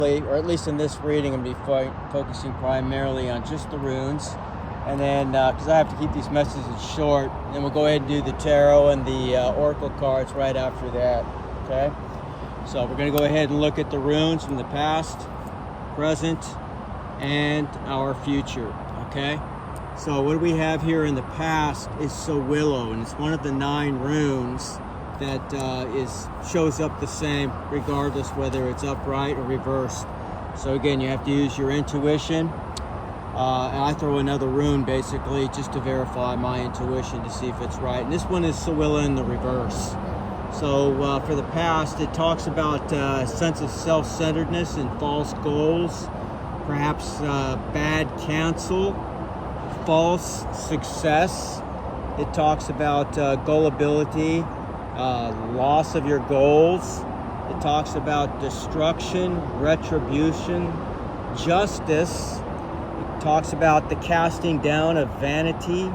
or at least in this reading, I'm going to be focusing primarily on just the runes. And then, because I have to keep these messages short, then we'll go ahead and do the tarot and the oracle cards right after that, okay? So we're going to go ahead and look at the runes from the past, present, and our future, okay? So what we have here in the past is Sowillow, and it's one of the 9 runes that shows up the same regardless whether it's upright or reversed. So again, you have to use your intuition. And I throw another rune basically just to verify my intuition to see if it's right. And this one is Sowillow in the reverse. So for the past, it talks about a sense of self-centeredness and false goals, perhaps bad counsel, false success. It talks about gullibility, loss of your goals. It talks about destruction, retribution, justice. It talks about the casting down of vanity,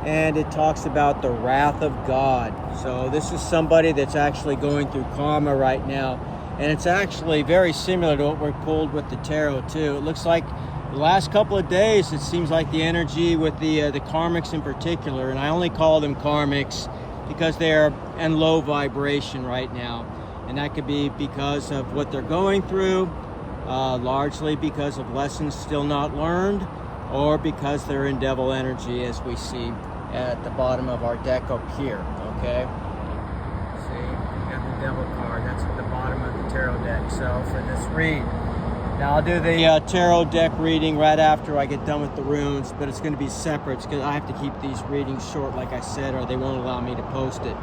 and it talks about the wrath of God. So this is somebody that's actually going through karma right now, and it's actually very similar to what we're pulled with the tarot too. It looks like the last couple of days, it seems like the energy with the karmics in particular, and I only call them karmics because they're in low vibration right now, and that could be because of what they're going through, largely because of lessons still not learned, or because they're in devil energy, as we see at the bottom of our deck up here, okay? See, we got the devil card. That's at the bottom of the tarot deck. So for this read, now I'll do the tarot deck reading right after I get done with the runes, but it's going to be separate because I have to keep these readings short, like I said, or they won't allow me to post it.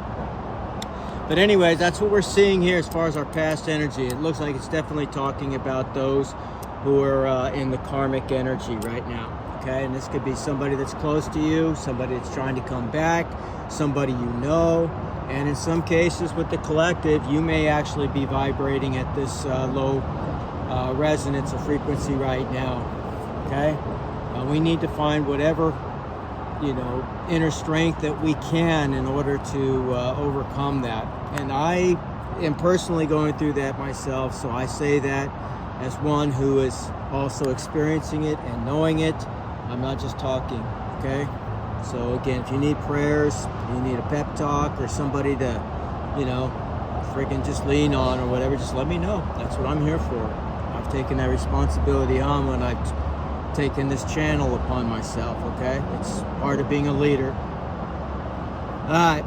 But anyways, that's what we're seeing here as far as our past energy. It looks like it's definitely talking about those who are in the karmic energy right now. Okay, and this could be somebody that's close to you, somebody that's trying to come back, somebody you know, and in some cases with the collective, you may actually be vibrating at this low resonance or frequency right now. Okay, we need to find whatever, inner strength that we can in order to overcome that. And I am personally going through that myself, so I say that as one who is also experiencing it and knowing it. I'm not just talking, okay? So again, if you need prayers, you need a pep talk or somebody to, freaking just lean on or whatever, just let me know. That's what I'm here for. I've taken that responsibility on when I've taken this channel upon myself, okay? It's part of being a leader. All right,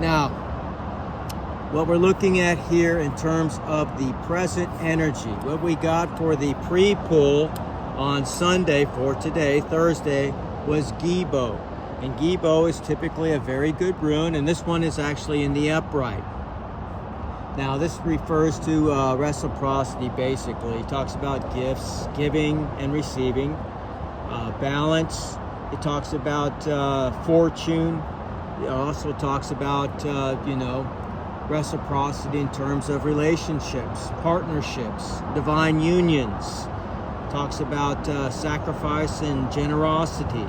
now, what we're looking at here in terms of the present energy, what we got for the pre-pull on Sunday for today, Thursday, was Gibo. And Gibo is typically a very good rune, and this one is actually in the upright. Now, this refers to reciprocity, basically. It talks about gifts, giving and receiving, balance. It talks about fortune. It also talks about, reciprocity in terms of relationships, partnerships, divine unions. Talks about sacrifice and generosity,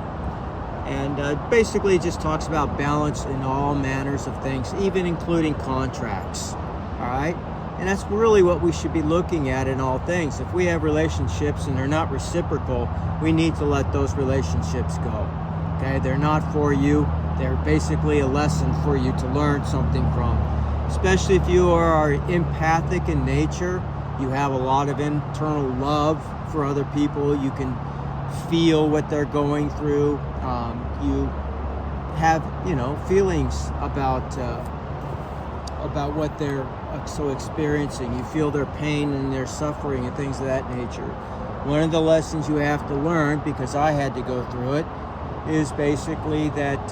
and basically just talks about balance in all manners of things, even including contracts. All right, and that's really what we should be looking at in all things. If we have relationships and they're not reciprocal, we need to let those relationships go. Okay, they're not for you. They're basically a lesson for you to learn something from. Especially if you are empathic in nature, you have a lot of internal love for other people. You can feel what they're going through. You have, feelings about what they're experiencing. You feel their pain and their suffering and things of that nature. One of the lessons you have to learn, because I had to go through it, is basically that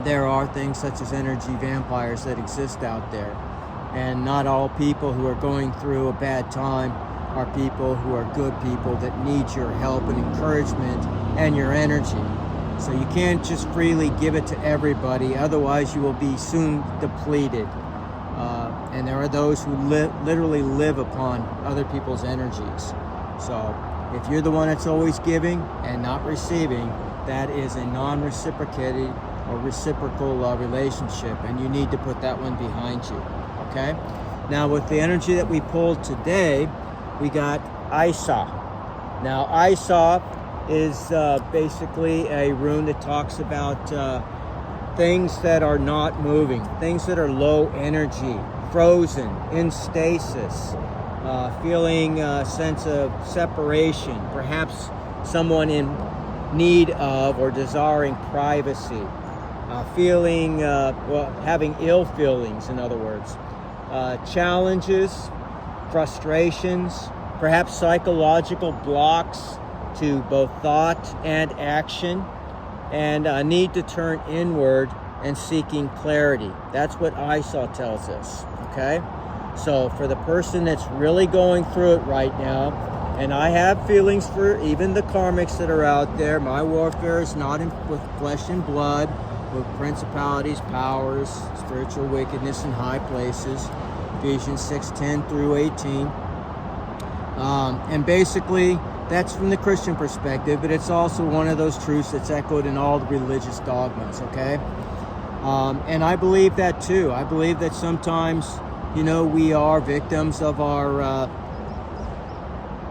there are things such as energy vampires that exist out there. And not all people who are going through a bad time are people who are good people that need your help and encouragement and your energy. So you can't just freely give it to everybody, otherwise you will be soon depleted. And there are those who literally live upon other people's energies. So if you're the one that's always giving and not receiving, that is a non-reciprocated or reciprocal relationship, and you need to put that one behind you. Okay? Now with the energy that we pulled today, we got Isa. Now, Isa is basically a rune that talks about things that are not moving, things that are low energy, frozen, in stasis, feeling a sense of separation, perhaps someone in need of or desiring privacy, feeling, having ill feelings, in other words, challenges, frustrations, perhaps psychological blocks to both thought and action, and a need to turn inward and seeking clarity. That's what Isa tells us, okay? So for the person that's really going through it right now, and I have feelings for even the karmics that are out there, my warfare is not with flesh and blood, with principalities, powers, spiritual wickedness in high places, Ephesians 6:10 through 18. And basically, that's from the Christian perspective, but it's also one of those truths that's echoed in all the religious dogmas, okay? And I believe that too. I believe that sometimes, we are victims of our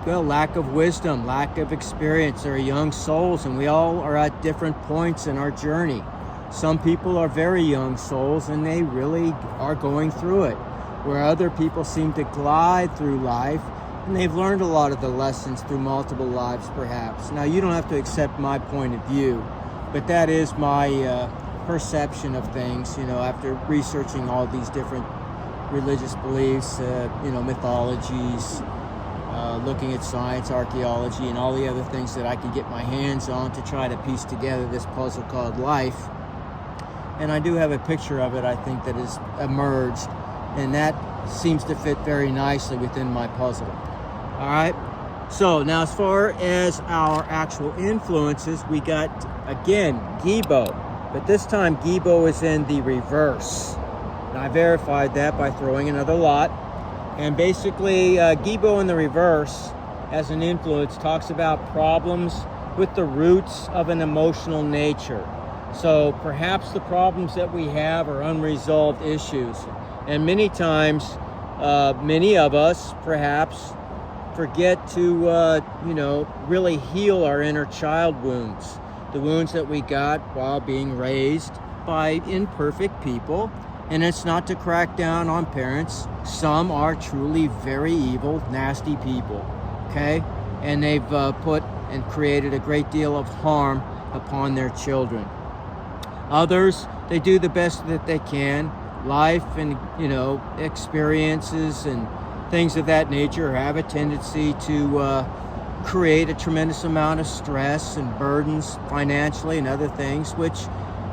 lack of wisdom, lack of experience. They're young souls, and we all are at different points in our journey. Some people are very young souls, and they really are going through it, where other people seem to glide through life, and they've learned a lot of the lessons through multiple lives, perhaps. Now, you don't have to accept my point of view, but that is my perception of things, after researching all these different religious beliefs, mythologies, looking at science, archaeology, and all the other things that I could get my hands on to try to piece together this puzzle called life. And I do have a picture of it, I think, that has emerged, and that seems to fit very nicely within my puzzle. All right, so now as far as our actual influences, we got, again, Gibo, but this time Gibo is in the reverse. And I verified that by throwing another lot. And basically, Gibo in the reverse, as an influence, talks about problems with the roots of an emotional nature. So perhaps the problems that we have are unresolved issues. And many times, many of us perhaps forget to, really heal our inner child wounds. The wounds that we got while being raised by imperfect people. And it's not to crack down on parents. Some are truly very evil, nasty people, okay? And they've put and created a great deal of harm upon their children. Others, they do the best that they can. Life and, experiences and things of that nature have a tendency to create a tremendous amount of stress and burdens financially and other things, which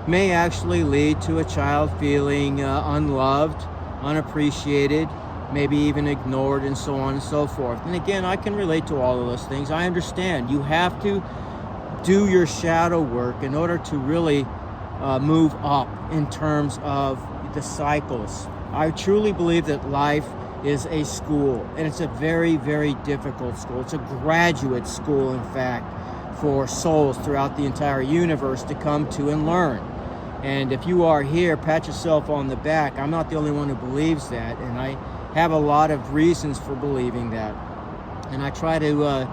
may actually lead to a child feeling unloved, unappreciated, maybe even ignored, and so on and so forth. And again, I can relate to all of those things. I understand. You have to do your shadow work in order to really move up in terms of the cycles. I truly believe that life is a school, and it's a very, very difficult school. It's a graduate school, in fact, for souls throughout the entire universe to come to and learn. And if you are here, pat yourself on the back. I'm not the only one who believes that, and I have a lot of reasons for believing that. And I try to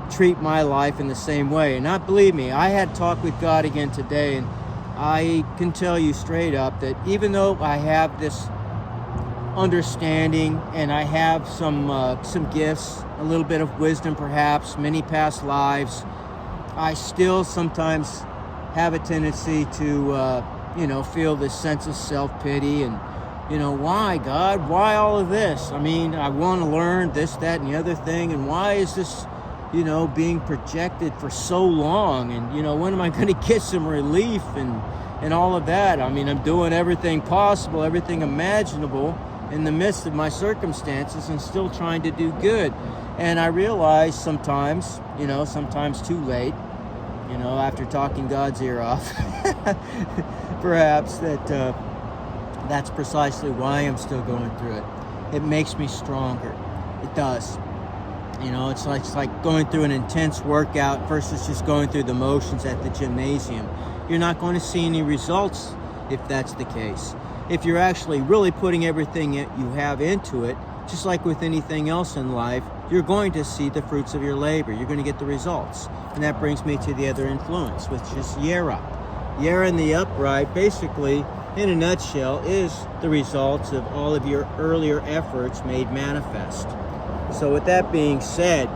treat my life in the same way. And not believe me, I had talk with God again today, and I can tell you straight up that even though I have this understanding and I have some gifts, a little bit of wisdom perhaps, many past lives, I still sometimes have a tendency to, feel this sense of self-pity and, why, God? Why all of this? I mean, I want to learn this, that, and the other thing, and why is this, being projected for so long? And, when am I going to get some relief and all of that? I mean, I'm doing everything possible, everything imaginable in the midst of my circumstances and still trying to do good. And I realize sometimes, sometimes too late, after talking God's ear off, perhaps that's precisely why I'm still going through it. It makes me stronger. It does. It's like going through an intense workout versus just going through the motions at the gymnasium. You're not going to see any results if that's the case. If you're actually really putting everything you have into it, just like with anything else in life, you're going to see the fruits of your labor. You're going to get the results. And that brings me to the other influence, which is Yera. Yera in the upright, basically, in a nutshell, is the results of all of your earlier efforts made manifest. So with that being said,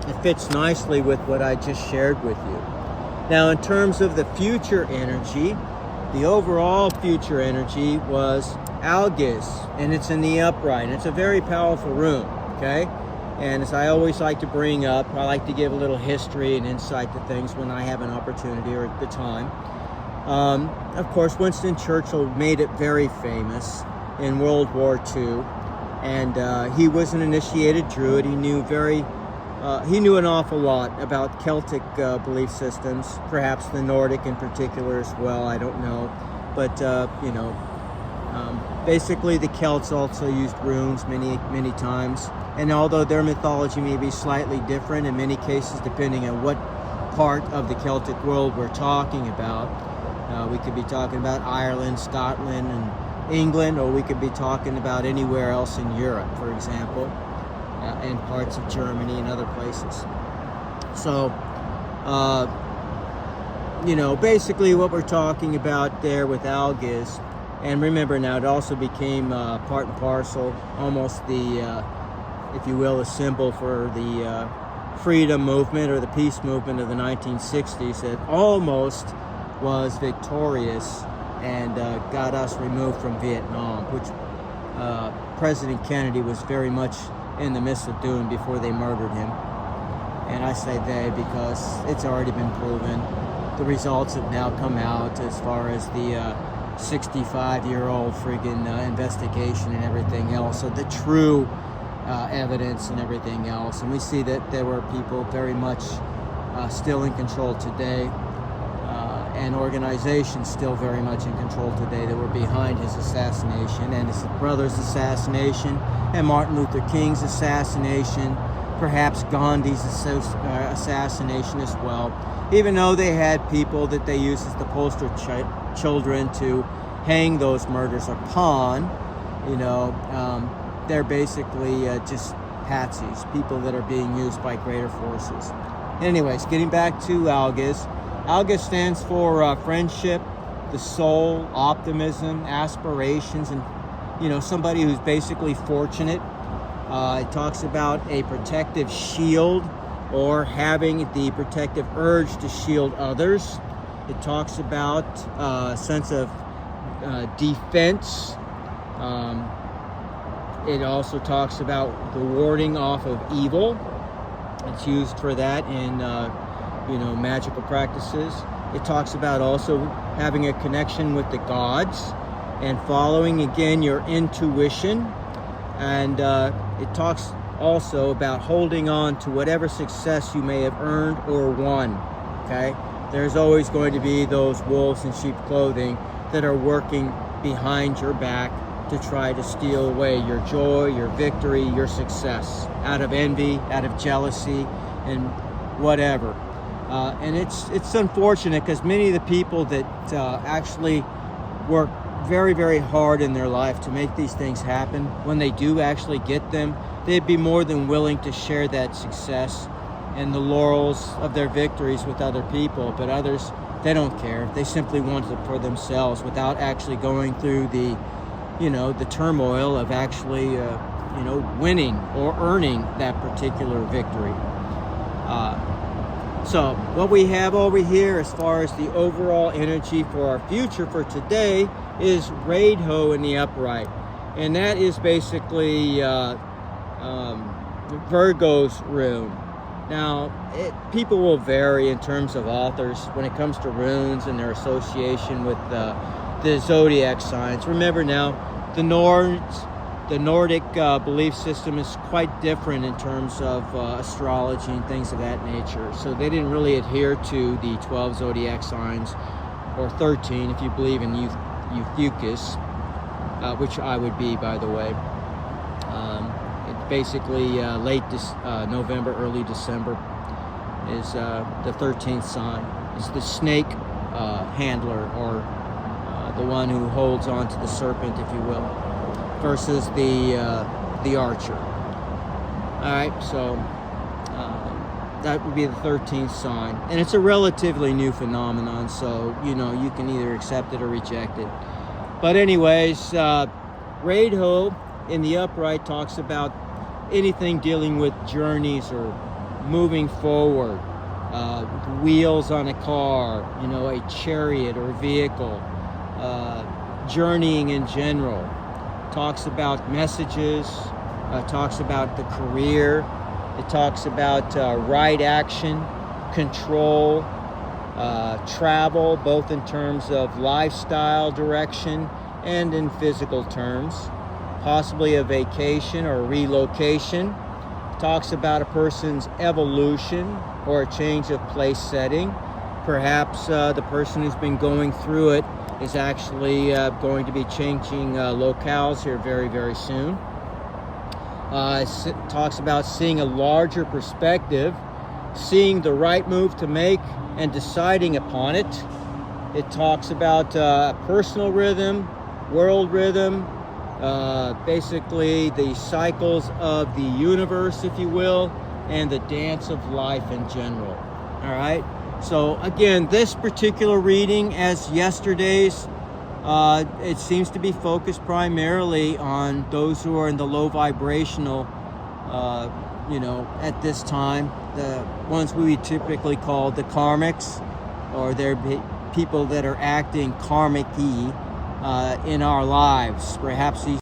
it fits nicely with what I just shared with you. Now, in terms of the future energy, the overall future energy was Algiz, and it's in the upright. And it's a very powerful room, okay? And as I always like to bring up, I like to give a little history and insight to things when I have an opportunity or at the time. Of course, Winston Churchill made it very famous in World War II, and he was an initiated Druid. He knew an awful lot about Celtic belief systems, perhaps the Nordic in particular as well. I don't know, but basically the Celts also used runes many times. And although their mythology may be slightly different in many cases, depending on what part of the Celtic world we're talking about, we could be talking about Ireland, Scotland, and England, or we could be talking about anywhere else in Europe, for example, and parts of Germany and other places. So, basically what we're talking about there with Algiz, and remember now, it also became part and parcel, almost the, if you will, a symbol for the freedom movement or the peace movement of the 1960s that almost was victorious and got us removed from Vietnam, which President Kennedy was very much in the midst of doing before they murdered him. And I say they because it's already been proven. The results have now come out as far as the 65-year-old friggin' investigation and everything else. So the true evidence and everything else. And we see that there were people very much still in control today, and organizations still very much in control today that were behind his assassination and his brother's assassination and Martin Luther King's assassination, perhaps Gandhi's assassination as well. Even though they had people that they used as the poster children to hang those murders upon, they're basically just patsies, people that are being used by greater forces. Anyways, getting back to Algiz. Algiz stands for friendship, the soul, optimism, aspirations, and somebody who's basically fortunate. It talks about a protective shield or having the protective urge to shield others. It talks about a sense of defense. It also talks about the warding off of evil. It's used for that in magical practices. It talks about also having a connection with the gods and following again your intuition. And it talks also about holding on to whatever success you may have earned or won. Okay, there's always going to be those wolves in sheep clothing that are working behind your back to try to steal away your joy, your victory, your success, out of envy, out of jealousy, and whatever. And it's unfortunate because many of the people that actually work very, very hard in their life to make these things happen, when they do actually get them, they'd be more than willing to share that success and the laurels of their victories with other people. But others, they don't care. They simply want it for themselves without actually going through the turmoil of actually, winning or earning that particular victory. So what we have over here as far as the overall energy for our future for today is Raidho in the upright. And that is basically Virgo's rune. Now, people will vary in terms of authors when it comes to runes and their association with the zodiac signs. Remember now, the Nordic belief system is quite different in terms of astrology and things of that nature. So they didn't really adhere to the 12 zodiac signs, or 13 if you believe in Euthukis, which I would be, by the way. It's basically late November, early December is the 13th sign. It's the snake handler, or the one who holds on to the serpent, if you will, versus the archer. All right, so that would be the 13th sign. And it's a relatively new phenomenon, so, you know, you can either accept it or reject it. But anyways, Radho in the upright talks about anything dealing with journeys or moving forward, wheels on a car, you know, a chariot or vehicle, journeying in general. Talks about messages, talks about the career. It talks about right action, control, travel, both in terms of lifestyle direction and in physical terms. Possibly a vacation or a relocation. Talks about a person's evolution or a change of place setting. Perhaps the person who's been going through it is actually going to be changing locales here very, very soon. It talks about seeing a larger perspective, seeing the right move to make and deciding upon it. It talks about personal rhythm, world rhythm, basically the cycles of the universe, if you will, and the dance of life in general. All right. So again, this particular reading, as yesterday's, it seems to be focused primarily on those who are in the low vibrational, you know, at this time, the ones we typically call the karmics, or they're people that are acting karmic-y in our lives. Perhaps these